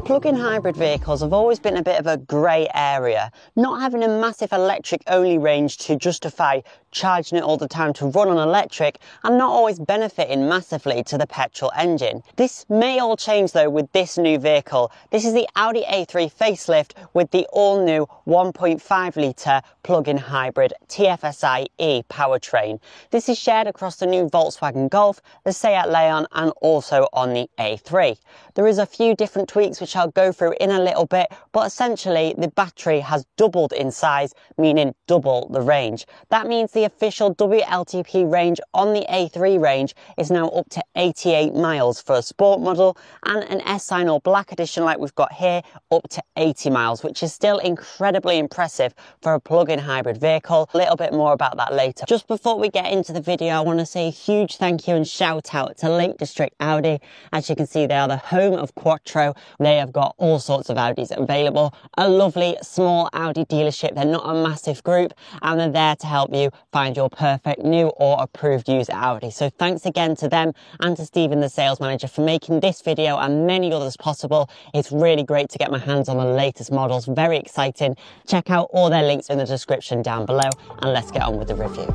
Plug-in hybrid vehicles have always been a bit of a grey area, not having a massive electric-only range to justify charging it all the time to run on electric, and not always benefiting massively to the petrol engine. This may all change though with this new vehicle. This is the Audi A3 facelift with the all-new 1.5 litre plug-in hybrid TFSI E powertrain. This is shared across the new Volkswagen Golf, the Seat Leon, and also on the A3. There is a few different tweaks which I'll go through in a little bit, but essentially the battery has doubled in size, meaning double the range. That means the official WLTP range on the A3 range is now up to 88 miles for a sport model, and an S-Line or Black Edition like we've got here up to 80 miles, which is still incredibly impressive for a plug-in hybrid vehicle. A little bit more about that later. Just before we get into the video, I want to say a huge thank you and shout out to Lake District Audi. As you can see, they are the home of Quattro. They have got all sorts of Audis available. A lovely small Audi dealership. They're not a massive group, and they're there to help you find your perfect new or approved used Audi. So thanks again to them and to Stephen, the sales manager, for making this video and many others possible. It's really great to get my hands on the latest models. Very exciting. Check out all their links in the description down below, and let's get on with the review.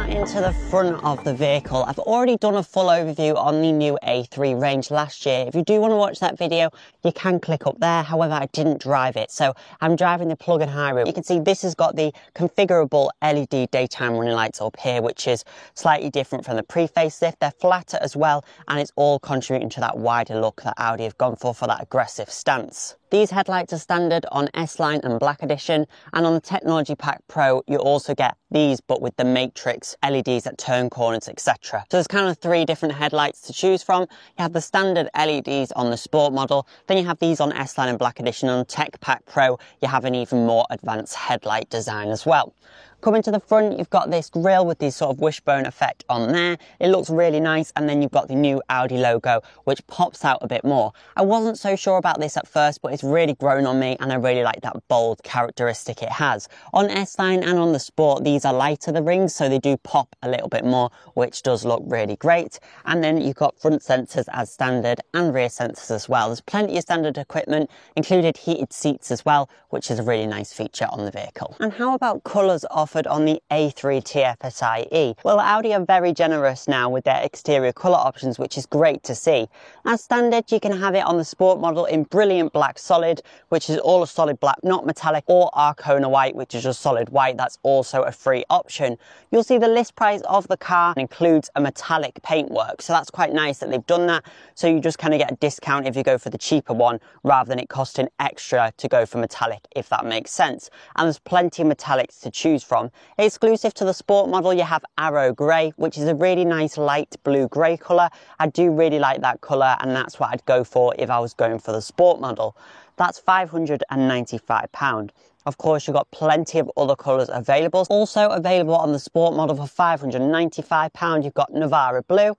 Into the front of the vehicle, I've already done a full overview on the new A3 range last year. If you do want to watch that video, you can click up there. However, I didn't drive it, so I'm driving the plug-in hybrid. You can see this has got the configurable LED daytime running lights up here, which is slightly different from the pre-facelift. They're flatter as well, and it's all contributing to that wider look that Audi have gone for that aggressive stance. These headlights are standard on S-Line and Black Edition, and on the Technology Pack Pro you also get these but with the matrix LEDs that turn corners, etc. So there's kind of three different headlights to choose from. You have the standard LEDs on the Sport model, then you have these on S-Line and Black Edition. On Tech Pack Pro you have an even more advanced headlight design as well. Coming to the front, you've got this grille with this sort of wishbone effect on there. It looks really nice, and then you've got the new Audi logo, which pops out a bit more. I wasn't so sure about this at first, but it's really grown on me, and I really like that bold characteristic it has. On S-Line and on the Sport, these are lighter, the rings, so they do pop a little bit more, which does look really great. And then you've got front sensors as standard and rear sensors as well. There's plenty of standard equipment, included heated seats as well, which is a really nice feature on the vehicle. And how about colours offered on the A3 TFSI E? Well, Audi are very generous now with their exterior colour options, which is great to see. As standard, you can have it on the Sport model in brilliant black solid, which is all a solid black, not metallic, or Arcona white, which is just solid white. That's also a free option. You'll see the list price of the car includes a metallic paintwork, so that's quite nice that they've done that. So you just kind of get a discount if you go for the cheaper one, rather than it costing extra to go for metallic, if that makes sense. And there's plenty of metallics to choose from. Exclusive to the Sport model, you have Arrow Grey, which is a really nice light blue grey colour. I do really like that colour, and that's what I'd go for if I was going for the Sport model. That's £595. Of course, you've got plenty of other colours available. Also available on the Sport model for £595, you've got Navara Blue,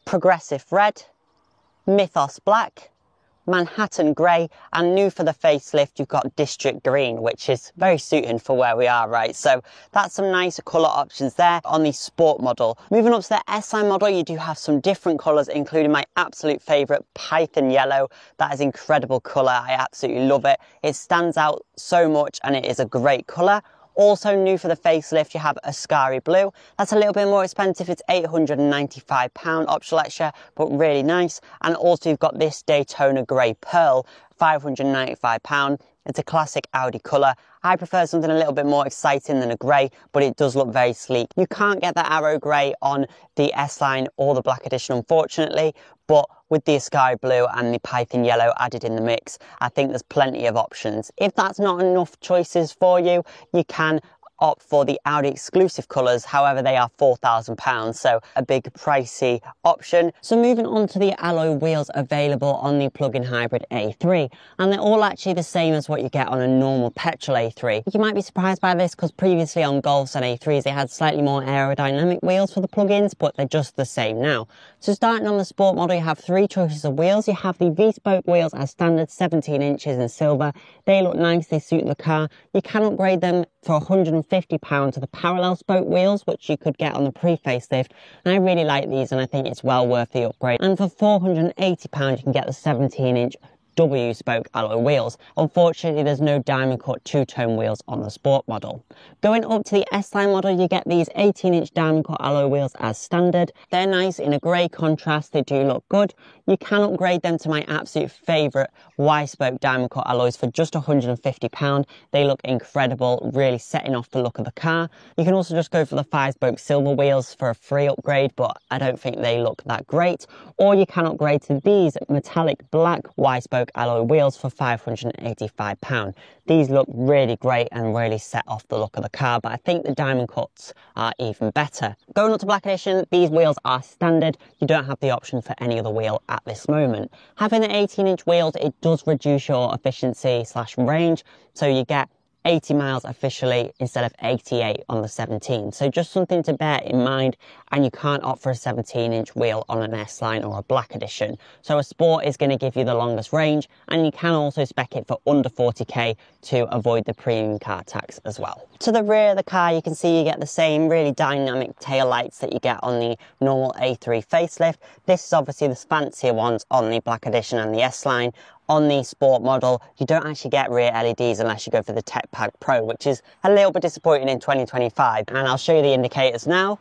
Progressive Red, Mythos Black, Manhattan Grey, and new for the facelift you've got District Green, which is very suiting for where we are, right? So that's some nice colour options there on the Sport model. Moving up to the S-Line model, you do have some different colours, including my absolute favourite Python Yellow. That is incredible colour. I absolutely love it. It stands out so much, and it is a great colour. Also new for the facelift, you have Ascari Blue. That's a little bit more expensive. It's £895 optional extra, but really nice. And also you've got this Daytona Grey Pearl, £595. It's a classic Audi colour. I prefer something a little bit more exciting than a grey, but it does look very sleek. You can't get that Arrow Grey on the S-Line or the Black Edition, unfortunately, but with the Ascari Blue and the Python Yellow added in the mix, I think there's plenty of options. If that's not enough choices for you, you can opt for the Audi exclusive colours. However, they are £4,000, so a big pricey option. So moving on to the alloy wheels available on the plug-in hybrid A3, and they're all actually the same as what you get on a normal petrol A3. You might be surprised by this because previously on Golfs and A3s they had slightly more aerodynamic wheels for the plug-ins, but they're just the same now. So starting on the Sport model, you have three choices of wheels. You have the V-spoke wheels as standard, 17 inches in silver. They look nice, they suit the car. You can upgrade them for £150 are the parallel spoke wheels, which you could get on the pre-facelift. And I really like these and I think it's well worth the upgrade. And for £480 you can get the 17-inch W spoke alloy wheels. Unfortunately, there's no diamond cut two-tone wheels on the sport model. Going up to the S-Line model, you get these 18-inch diamond cut alloy wheels as standard. They're nice in a grey contrast, they do look good. You can upgrade them to my absolute favourite Y-spoke diamond cut alloys for just £150. They look incredible, really setting off the look of the car. You can also just go for the 5-spoke silver wheels for a free upgrade, but I don't think they look that great. Or you can upgrade to these metallic black Y-spoke alloy wheels for £585. These look really great and really set off the look of the car, but I think the diamond cuts are even better. Going up to Black Edition, these wheels are standard. You don't have the option for any other wheel at this moment. Having the 18-inch wheels, it does reduce your efficiency / range, so you get 80 miles officially instead of 88 on the 17. So just something to bear in mind, and you can't opt for a 17-inch wheel on an S-Line or a Black Edition. So a Sport is going to give you the longest range, and you can also spec it for under 40k to avoid the premium car tax as well. To the rear of the car, you can see you get the same really dynamic tail lights that you get on the normal A3 facelift. This is obviously the fancier ones on the Black Edition and the S-Line. On the Sport model, you don't actually get rear LEDs unless you go for the Tech Pack Pro, which is a little bit disappointing in 2025. And I'll show you the indicators now.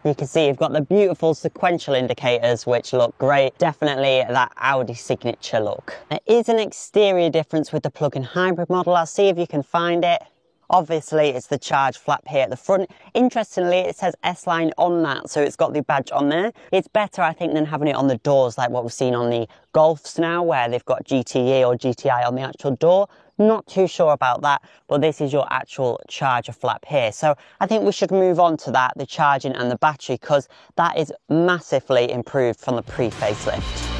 You can see you've got the beautiful sequential indicators, which look great. Definitely that Audi signature look. There is an exterior difference with the plug-in hybrid model. I'll see if you can find it. Obviously, it's the charge flap here at the front. Interestingly, it says S-Line on that, so it's got the badge on there. It's better, I think, than having it on the doors like what we've seen on the Golfs now, where they've got GTE or GTI on the actual door. Not too sure about that, but this is your actual charger flap here. So I think we should move on to that, the charging and the battery, because that is massively improved from the pre-facelift.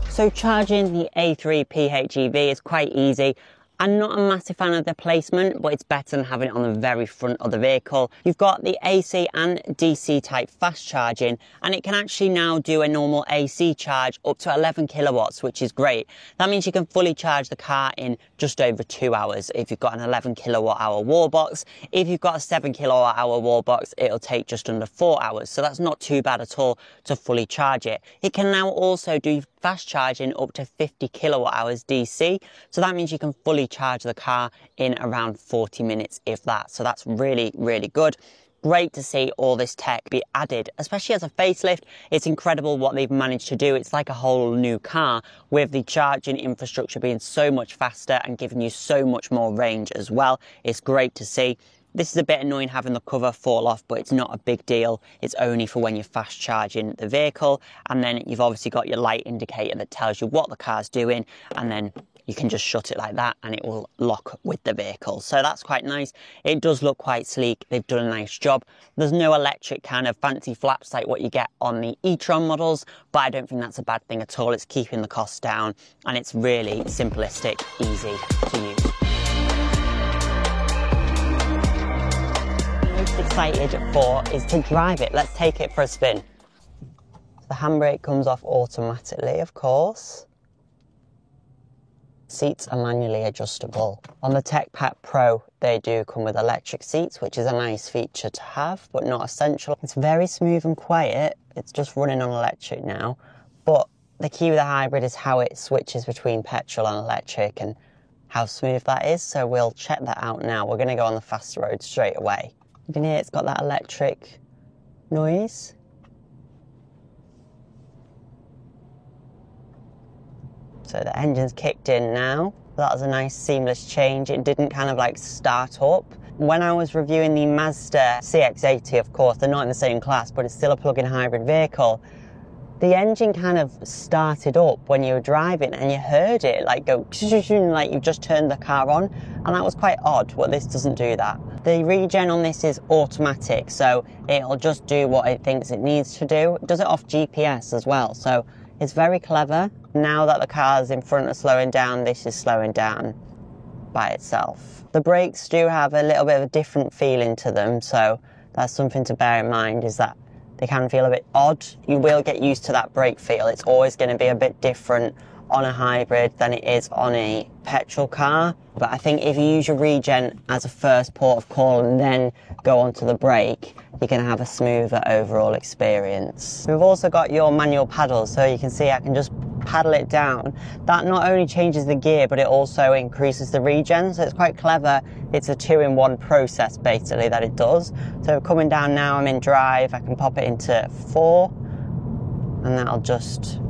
So charging the A3 PHEV is quite easy. I'm not a massive fan of the placement, but it's better than having it on the very front of the vehicle. You've got the AC and DC type fast charging, and it can actually now do a normal AC charge up to 11 kilowatts, which is great. That means you can fully charge the car in just over 2 hours if you've got an 11 kilowatt hour wall box. If you've got a 7 kilowatt hour wall box, it'll take just under 4 hours. So that's not too bad at all to fully charge it. It can now also do fast charging up to 50 kilowatt hours DC. So that means you can fully charge the car in around 40 minutes, if that. So that's really, really good. Great to see all this tech be added, especially as a facelift. It's incredible what they've managed to do. It's like a whole new car, with the charging infrastructure being so much faster and giving you so much more range as well. It's great to see. This is a bit annoying having the cover fall off, but it's not a big deal. It's only for when you're fast charging the vehicle. And then you've obviously got your light indicator that tells you what the car's doing, and then you can just shut it like that and it will lock with the vehicle. So that's quite nice. It does look quite sleek. They've done a nice job. There's no electric kind of fancy flaps like what you get on the e-tron models, but I don't think that's a bad thing at all. It's keeping the costs down and it's really simplistic, easy to use. Excited for is to drive it. Let's take it for a spin. The handbrake comes off automatically, of course. Seats are manually adjustable. On the Tech Pack Pro, they do come with electric seats, which is a nice feature to have, but not essential. It's very smooth and quiet. It's just running on electric now. But the key with the hybrid is how it switches between petrol and electric and how smooth that is. So we'll check that out now. We're going to go on the faster road straight away. You can hear it's got that electric noise. So the engine's kicked in now. That was a nice seamless change. It didn't kind of like start up. When I was reviewing the Mazda CX-80, of course, they're not in the same class, but it's still a plug-in hybrid vehicle. The engine kind of started up when you were driving and you heard it like go like you've just turned the car on, and that was quite odd, but this doesn't do that. The regen on this is automatic, so it'll just do what it thinks it needs to do. It does it off GPS as well, so it's very clever. Now that the cars in front are slowing down, this is slowing down by itself. The brakes do have a little bit of a different feeling to them, so that's something to bear in mind, is that they can feel a bit odd. You will get used to that brake feel. It's always going to be a bit different on a hybrid than it is on a petrol car. But I think if you use your regen as a first port of call and then go onto the brake, you're going to have a smoother overall experience. We've also got your manual paddles, so you can see I can just paddle it down. That not only changes the gear, but it also increases the regen, so it's quite clever. It's a 2-in-1 process basically that it does. So coming down now, I'm in drive, I can pop it into 4, and that'll just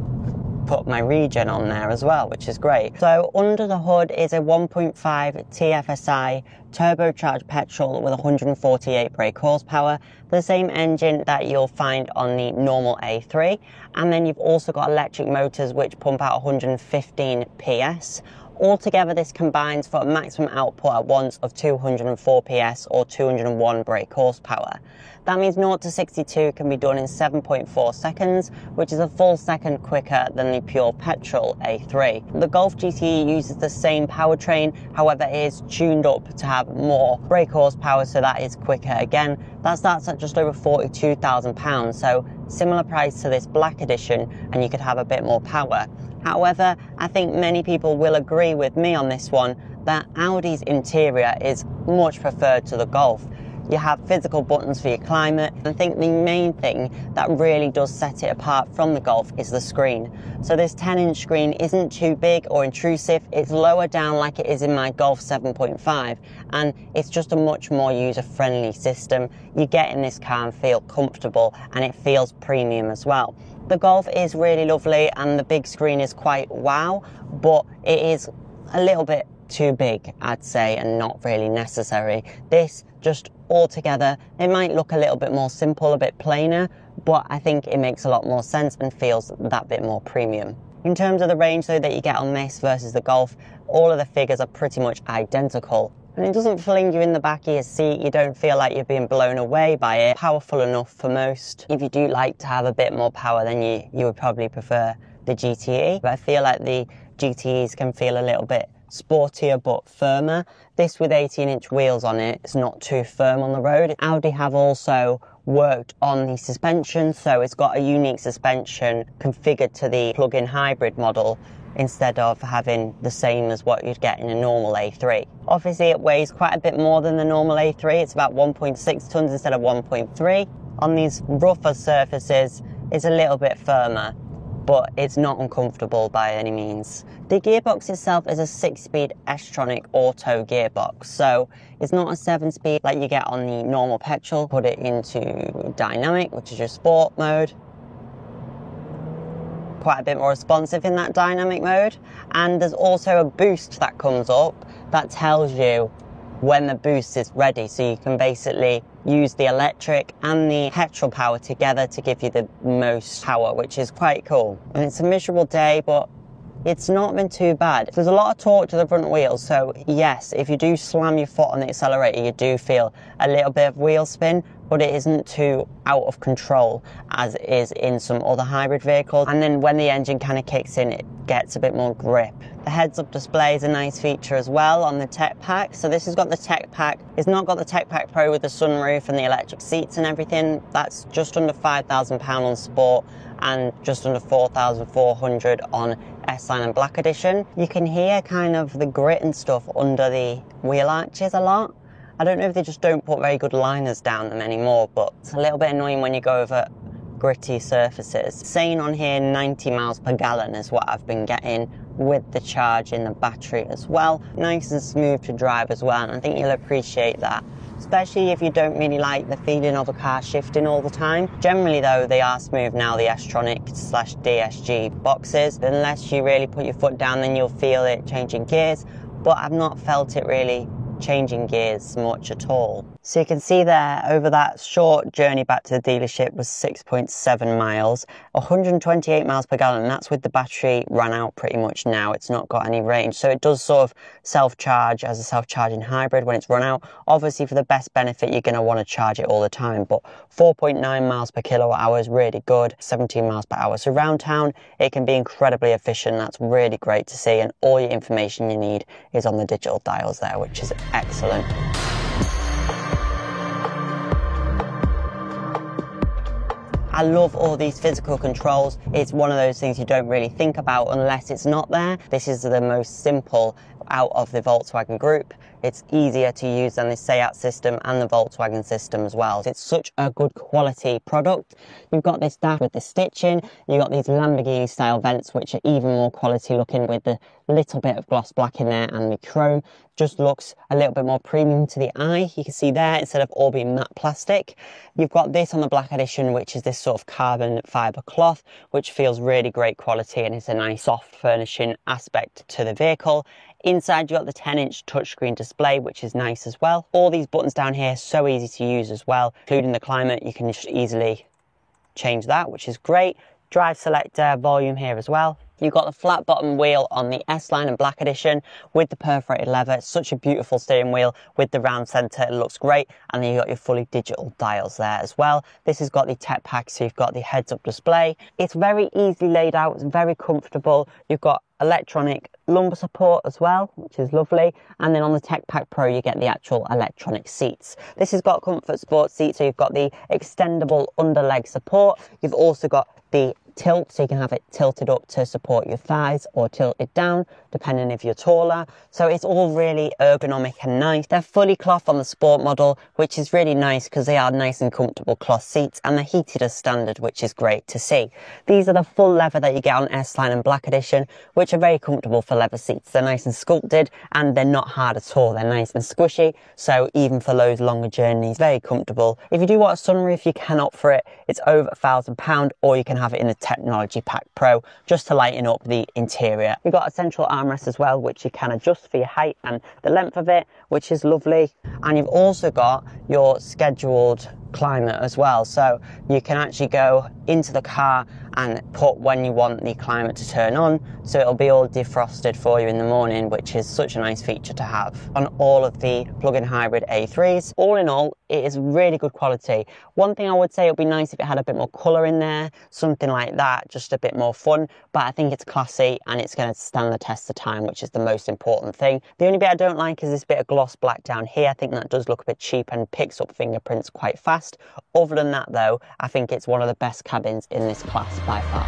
put my regen on there as well, which is great. So under the hood is a 1.5 TFSI turbocharged petrol with 148 brake horsepower, the same engine that you'll find on the normal A3, and then you've also got electric motors which pump out 115 PS. Altogether, this combines for a maximum output at once of 204 PS or 201 brake horsepower. That means 0 to 62 can be done in 7.4 seconds, which is a full second quicker than the pure petrol A3. The Golf GTE uses the same powertrain, however it is tuned up to have more brake horsepower, so that is quicker again. That starts at just over £42,000, so similar price to this black edition, and you could have a bit more power. However, I think many people will agree with me on this one that Audi's interior is much preferred to the Golf. You have physical buttons for your climate. I think the main thing that really does set it apart from the Golf is the screen. So this 10-inch screen isn't too big or intrusive. It's lower down like it is in my Golf 7.5, and it's just a much more user-friendly system. You get in this car and feel comfortable, and it feels premium as well. The Golf is really lovely and the big screen is quite wow, but it is a little bit too big, I'd say, and not really necessary. This just altogether, it might look a little bit more simple, a bit plainer, but I think it makes a lot more sense and feels that bit more premium. In terms of the range though that you get on this versus the Golf, all of the figures are pretty much identical. And it doesn't fling you in the back of your seat, you don't feel like you're being blown away by it. Powerful enough for most. If you do like to have a bit more power, then you would probably prefer the GTE. But I feel like the GTEs can feel a little bit sportier but firmer. This with 18-inch wheels on it, it's not too firm on the road. Audi have also worked on the suspension, so it's got a unique suspension configured to the plug-in hybrid model, instead of having the same as what you'd get in a normal A3. Obviously it weighs quite a bit more than the normal A3, it's about 1.6 tons instead of 1.3. On these rougher surfaces it's a little bit firmer, but it's not uncomfortable by any means. The gearbox itself is a 6-speed S-tronic auto gearbox, so it's not a 7-speed like you get on the normal petrol. Put it into dynamic, which is your sport mode. Quite a bit more responsive in that dynamic mode, and there's also a boost that comes up that tells you when the boost is ready, so you can basically use the electric and the petrol power together to give you the most power, which is quite cool. And it's a miserable day, but it's not been too bad. There's a lot of torque to the front wheels, so yes, if you do slam your foot on the accelerator, you do feel a little bit of wheel spin, but it isn't too out of control as it is in some other hybrid vehicles. And then when the engine kind of kicks in, it gets a bit more grip. The heads-up display is a nice feature as well on the Tech Pack. So this has got the Tech Pack. It's not got the Tech Pack Pro with the sunroof and the electric seats and everything. That's just under £5,000 on Sport and just under 4,400 on S-Line and Black Edition. You can hear kind of the grit and stuff under the wheel arches a lot. I don't know if they just don't put very good liners down them anymore, but it's a little bit annoying when you go over gritty surfaces. Saying on here 90 miles per gallon is what I've been getting with the charge in the battery as well. Nice and smooth to drive as well, and I think you'll appreciate that, especially if you don't really like the feeling of a car shifting all the time. Generally though, they are smooth now, the S-Tronic/DSG boxes. Unless you really put your foot down, then you'll feel it changing gears, but I've not felt it really changing gears much at all. So you can see there, over that short journey back to the dealership was 6.7 miles, 128 miles per gallon, and that's with the battery run out pretty much now. It's not got any range, so it does sort of self-charge as a self-charging hybrid when it's run out. Obviously for the best benefit, you're going to want to charge it all the time, but 4.9 miles per kilowatt hour is really good, 17 miles per hour. So around town, it can be incredibly efficient. That's really great to see, and all your information you need is on the digital dials there, which is excellent. I love all these physical controls. It's one of those things you don't really think about unless it's not there. This is the most simple out of the Volkswagen group. It's easier to use than the Seat system and the Volkswagen system as well. It's such a good quality product. You've got this dash with the stitching, you've got these Lamborghini style vents which are even more quality looking with the little bit of gloss black in there and the chrome. Just looks a little bit more premium to the eye. You can see there, instead of all being matte plastic, you've got this on the black edition, which is this sort of carbon fibre cloth, which feels really great quality and is a nice soft furnishing aspect to the vehicle. Inside you've got the 10-inch touchscreen display, which is nice as well. All these buttons down here, so easy to use as well, including the climate. You can just easily change that, which is great. Drive selector, volume here as well. You've got the flat bottom wheel on the S-Line and Black Edition with the perforated leather. It's such a beautiful steering wheel with the round centre. It looks great. And then you've got your fully digital dials there as well. This has got the tech pack, so you've got the heads-up display. It's very easily laid out. It's very comfortable. You've got electronic lumbar support as well, which is lovely. And then on the Tech Pack Pro, you get the actual electronic seats. This has got comfort sport seats, so you've got the extendable underleg support. You've also got the tilt, so you can have it tilted up to support your thighs or tilted down, depending if you're taller. So it's all really ergonomic and nice. They're fully cloth on the Sport model, which is really nice because they are nice and comfortable cloth seats, and they're heated as standard, which is great to see. These are the full leather that you get on S-Line and Black Edition, which are very comfortable for leather seats. They're nice and sculpted and they're not hard at all. They're nice and squishy, so even for those longer journeys, very comfortable. If you do want a sunroof, you can opt for it. It's over £1,000, or you can have it in the Technology Pack Pro just to lighten up the interior. You've got a central armrest as well, which you can adjust for your height and the length of it, which is lovely. And you've also got your scheduled climate as well, so you can actually go into the car and put when you want the climate to turn on, so it'll be all defrosted for you in the morning, which is such a nice feature to have on all of the plug-in hybrid A3s. All in all, it is really good quality. One thing I would say, it would be nice if it had a bit more colour in there, something like that, just a bit more fun, but I think it's classy and it's going to stand the test of time, which is the most important thing. The only bit I don't like is this bit of gloss black down here. I think that does look a bit cheap and picks up fingerprints quite fast. Other than that though, I think it's one of the best cabins in this class by far.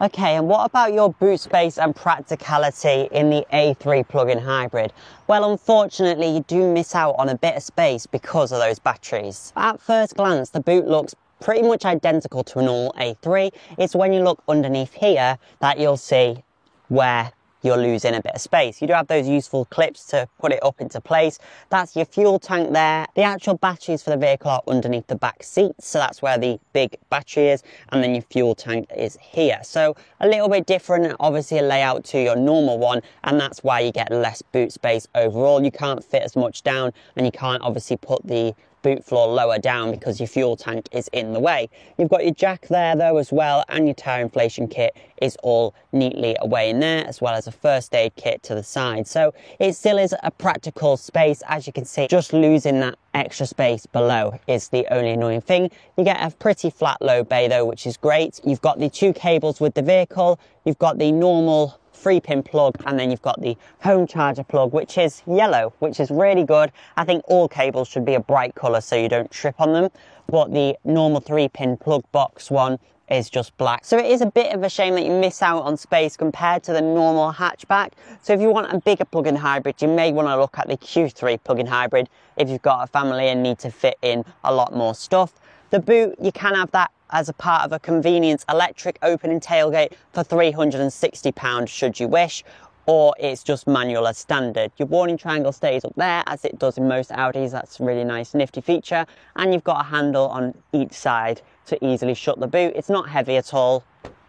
Okay, and what about your boot space and practicality in the A3 plug-in hybrid? Well, unfortunately, you do miss out on a bit of space because of those batteries. At first glance, the boot looks pretty much identical to a normal A3. It's when you look underneath here that you'll see where you're losing a bit of space. You do have those useful clips to put it up into place. That's your fuel tank there. The actual batteries for the vehicle are underneath the back seats, so that's where the big battery is, and then your fuel tank is here. So a little bit different, obviously a layout to your normal one, and that's why you get less boot space overall. You can't fit as much down, and you can't obviously put the boot floor lower down because your fuel tank is in the way. You've got your jack there though as well, and your tyre inflation kit is all neatly away in there, as well as a first aid kit to the side. So it still is a practical space. As you can see, just losing that extra space below is the only annoying thing. You get a pretty flat low bay though, which is great. You've got the 2 cables with the vehicle. You've got the normal 3-pin plug, and then you've got the home charger plug, which is yellow, which is really good. I think all cables should be a bright colour so you don't trip on them, but the normal 3-pin plug box one is just black. So it is a bit of a shame that you miss out on space compared to the normal hatchback. So if you want a bigger plug-in hybrid, you may want to look at the Q3 plug-in hybrid if you've got a family and need to fit in a lot more stuff. The boot, you can have that as a part of a convenience electric opening tailgate for £360 should you wish, or it's just manual as standard. Your warning triangle stays up there as it does in most Audis. That's a really nice nifty feature, and you've got a handle on each side to easily shut the boot. It's not heavy at all,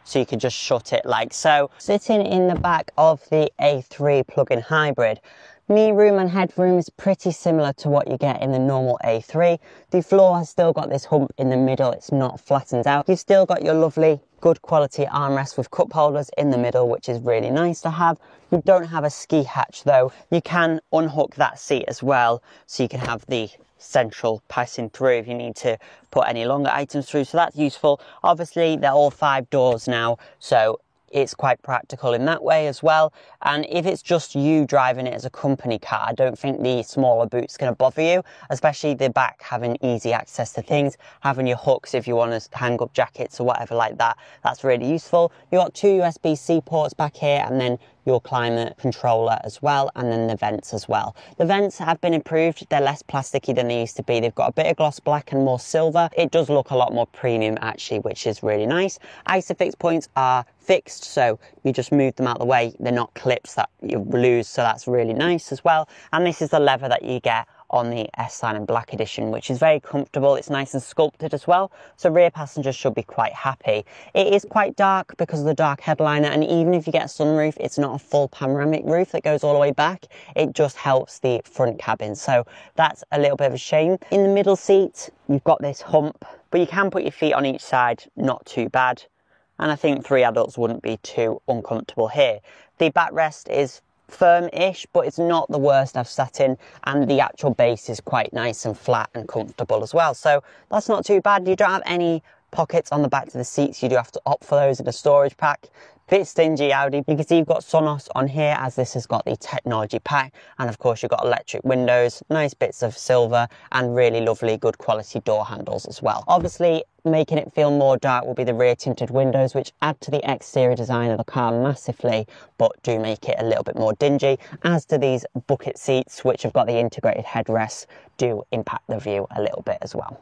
so you can just shut it like so. Sitting in the back of the A3 plug-in hybrid, knee room and headroom is pretty similar to what you get in the normal A3. The floor has still got this hump in the middle, it's not flattened out. You've still got your lovely, good quality armrest with cup holders in the middle, which is really nice to have. You don't have a ski hatch though. You can unhook that seat as well, so you can have the central passing through if you need to put any longer items through, so that's useful. Obviously, they're all 5 doors now, so It's quite practical in that way as well. And if it's just you driving it as a company car, I don't think the smaller boot's going to bother you, especially the back having easy access to things, having your hooks if you want to hang up jackets or whatever like that. That's really useful. You've got 2 USB-C ports back here, and then your climate controller as well, and then the vents as well. The vents have been improved. They're less plasticky than they used to be. They've got a bit of gloss black and more silver. It does look a lot more premium actually, which is really nice. ISOFIX points are fixed, so you just move them out of the way. They're not clips that you lose, so that's really nice as well. And this is the leather that you get on the S-Line and Black Edition, which is very comfortable. It's nice and sculpted as well, so rear passengers should be quite happy. It is quite dark because of the dark headliner, and even if you get a sunroof, it's not a full panoramic roof that goes all the way back. It just helps the front cabin, so that's a little bit of a shame. In the middle seat, you've got this hump, but you can put your feet on each side, not too bad. And I think 3 adults wouldn't be too uncomfortable here. The backrest is firm-ish, but it's not the worst I've sat in, and the actual base is quite nice and flat and comfortable as well, so that's not too bad. You don't have any pockets on the back of the seats. You do have to opt for those in a storage pack. Bit stingy Audi. You can see you've got Sonos on here, as this has got the technology pack, and of course you've got electric windows, nice bits of silver, and really lovely good quality door handles as well. Obviously making it feel more dark will be the rear tinted windows, which add to the exterior design of the car massively, but do make it a little bit more dingy, as do these bucket seats, which have got the integrated headrests, do impact the view a little bit as well.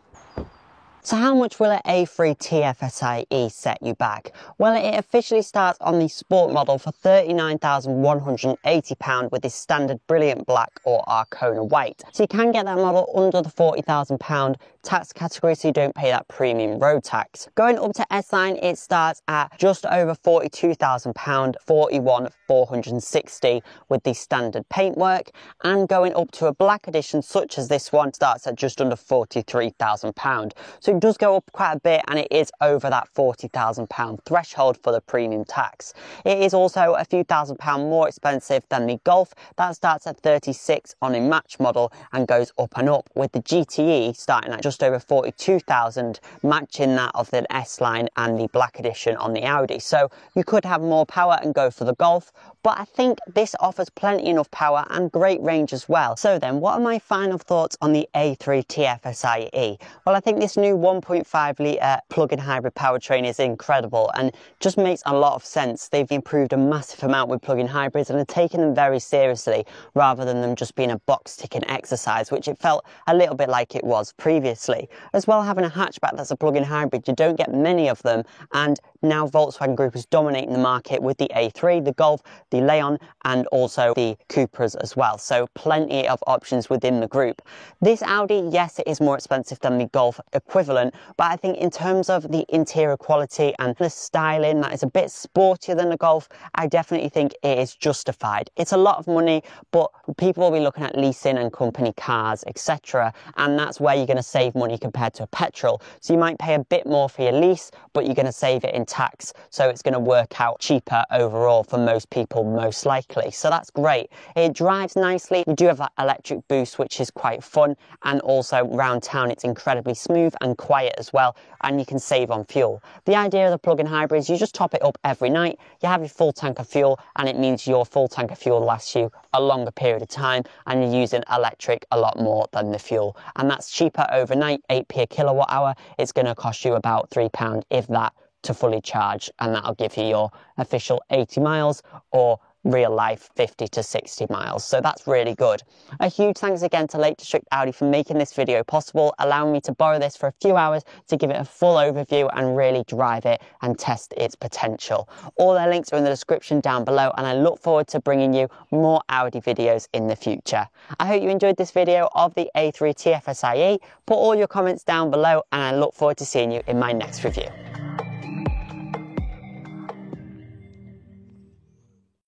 So how much will an A3 TFSIe set you back? Well, it officially starts on the Sport model for £39,180 with this standard Brilliant Black or Arcona White. So you can get that model under the £40,000 tax category, so you don't pay that premium road tax. Going up to S-Line, it starts at just over £42,000, 41,460 with the standard paintwork, and going up to a Black Edition such as this one starts at just under £43,000. So it does go up quite a bit, and it is over that £40,000 threshold for the premium tax. It is also a few £1,000s more expensive than the Golf. That starts at 36 on a match model and goes up and up, with the GTE starting at just over 42,000, matching that of the S-Line and the Black Edition on the Audi. So you could have more power and go for the Golf, but I think this offers plenty enough power and great range as well. So then, what are my final thoughts on the A3 TFSIe? Well, I think this new 1.5 litre plug-in hybrid powertrain is incredible and just makes a lot of sense. They've improved a massive amount with plug-in hybrids and are taking them very seriously, rather than them just being a box-ticking exercise, which it felt a little bit like it was previously. As well, having a hatchback that's a plug-in hybrid, you don't get many of them, and now Volkswagen Group is dominating the market with the A3, the Golf, the Leon, and also the Cupras as well. So plenty of options within the group. This Audi, yes, it is more expensive than the Golf equivalent, but I think in terms of the interior quality and the styling that is a bit sportier than the Golf, I definitely think it is justified. It's a lot of money, but people will be looking at leasing and company cars, etc., and that's where you're going to save money compared to a petrol. So you might pay a bit more for your lease, but you're going to save it in tax, so it's going to work out cheaper overall for most people, most likely. So that's great. It drives nicely. You do have that electric boost, which is quite fun, and also round town it's incredibly smooth and quiet as well, and you can save on fuel. The idea of the plug-in hybrid is you just top it up every night, you have your full tank of fuel, and it means your full tank of fuel lasts you a longer period of time, and you're using electric a lot more than the fuel, and that's cheaper overnight. 8p a kilowatt hour. It's going to cost you about £3, if that, to fully charge, and that'll give you your official 80 miles or real life 50 to 60 miles. So that's really good. A huge thanks again to Lake District Audi for making this video possible, allowing me to borrow this for a few hours to give it a full overview and really drive it and test its potential. All their links are in the description down below, and I look forward to bringing you more Audi videos in the future. I hope you enjoyed this video of the A3 TFSIe. Put all your comments down below, and I look forward to seeing you in my next review.